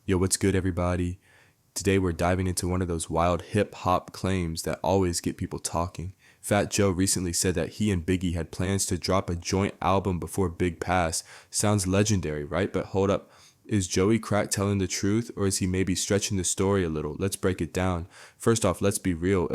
Yo, what's good, everybody? Today we're diving into one of those wild hip hop claims that always get people talking. Fat Joe recently said that he and Biggie had plans to drop a joint album before Big pass. Sounds legendary, right? But hold up. Is Joey Crack telling the truth, or is he maybe stretching the story a little? Let's break it down. First off, let's be real.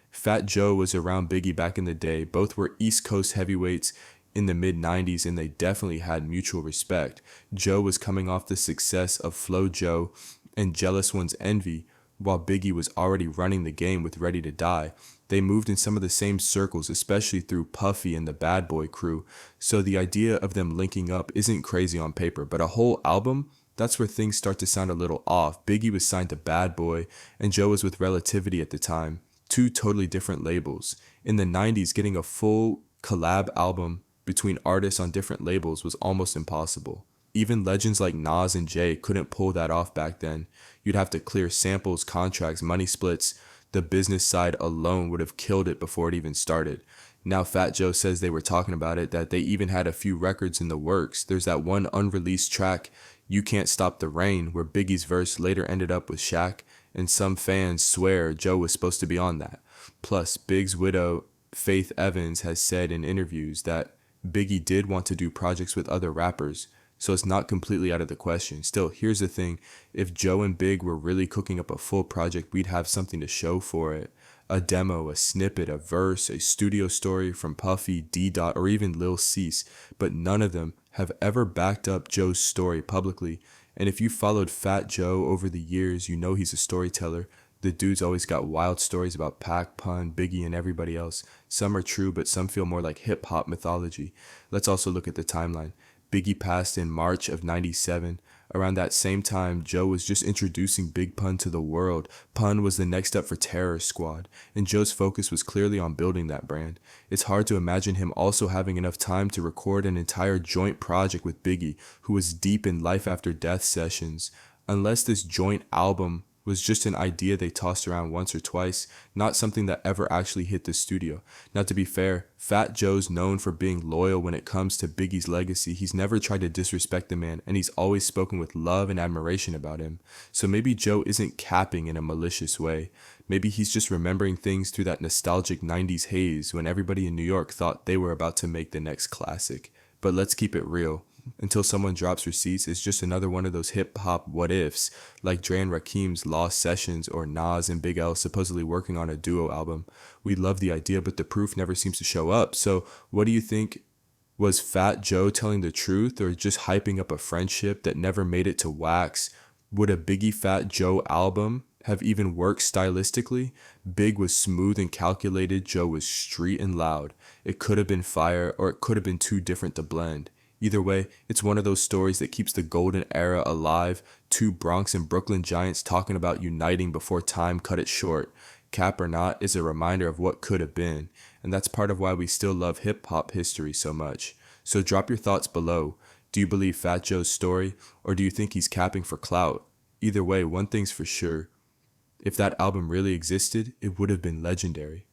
Fat Joe was around Biggie back in the day. Both were East Coast heavyweights in the mid 90s, and they definitely had mutual respect. Joe was coming off the success of Flow Joe and Jealous One's Envy, while Biggie was already running the game with Ready to Die. They moved in some of the same circles, especially through Puffy and the Bad Boy crew, so the idea of them linking up isn't crazy on paper, but a whole album? That's where things start to sound a little off. Biggie was signed to Bad Boy, and Joe was with Relativity at the time. Two totally different labels. In the 90s, getting a full collab album between artists on different labels was almost impossible. Even legends like Nas and Jay couldn't pull that off back then. You'd have to clear samples, contracts, money splits. The business side alone would have killed it before it even started. Now Fat Joe says they were talking about it, that they even had a few records in the works. There's that one unreleased track, You Can't Stop the Rain, where Biggie's verse later ended up with Shaq, and some fans swear Joe was supposed to be on that. Plus, Big's widow, Faith Evans, has said in interviews that Biggie did want to do projects with other rappers, so it's not completely out of the question. Still, here's the thing. If Joe and Big were really cooking up a full project, we'd have something to show for it. A demo, a snippet, a verse, a studio story from Puffy, D-Dot, or even Lil Cease, but none of them have ever backed up Joe's story publicly. And if you followed Fat Joe over the years, you know he's a storyteller. The dude's always got wild stories about Pac, Pun, Biggie, and everybody else. Some are true, but some feel more like hip-hop mythology. Let's also look at the timeline. Biggie passed in March of 97. Around that same time, Joe was just introducing Big Pun to the world. Pun was the next up for Terror Squad, and Joe's focus was clearly on building that brand. It's hard to imagine him also having enough time to record an entire joint project with Biggie, who was deep in life after death sessions. Unless this joint album was just an idea they tossed around once or twice, not something that ever actually hit the studio. Now, to be fair, Fat Joe's known for being loyal when it comes to Biggie's legacy. He's never tried to disrespect the man, and he's always spoken with love and admiration about him. So maybe Joe isn't capping in a malicious way. Maybe he's just remembering things through that nostalgic 90s haze when everybody in New York thought they were about to make the next classic. But let's keep it real. Until someone drops receipts, it's just another one of those hip-hop what-ifs, like Dre and Rakim's Lost Sessions or Nas and Big L supposedly working on a duo album. We love the idea, but the proof never seems to show up. So what do you think? Was Fat Joe telling the truth, or just hyping up a friendship that never made it to wax? Would a Biggie Fat Joe album have even worked stylistically? Big was smooth and calculated, Joe was street and loud. It could have been fire, or it could have been too different to blend. Either way, it's one of those stories that keeps the golden era alive. Two Bronx and Brooklyn giants talking about uniting before time cut it short. Cap or not is a reminder of what could have been, and that's part of why we still love hip-hop history so much. So drop your thoughts below. Do you believe Fat Joe's story, or do you think he's capping for clout? Either way, one thing's for sure. If that album really existed, it would have been legendary.